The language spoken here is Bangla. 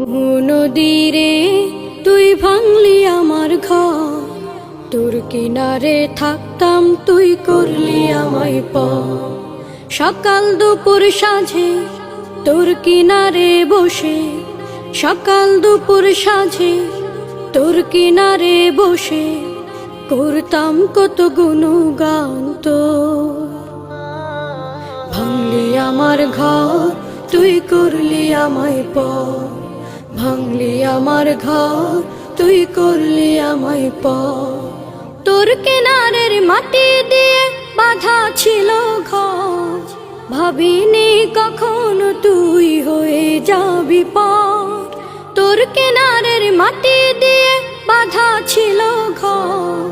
নদীরে তুই ভাঙলি আমার ঘর, তোর কিনারে থাকতাম তুই করলি আমায় পর। সকাল দুপুর সাঁঝে তোর কিনারে বসে, সকাল দুপুর সাঁঝে তোর কিনারে বসে করতাম কত গুণগান তোর। ভাঙলি আমার ঘর তুই করলি আমায় পর, ভাঙলি আমার ঘর তুই করলি আমায় পর। তোর কিনারের মাটি দিয়ে বাঁধা ছিল ঘর, ভাবিনি কখনো তুই হয়ে যাবি পর। তোর কিনারের মাটি দিয়ে বাঁধা ছিল ঘর,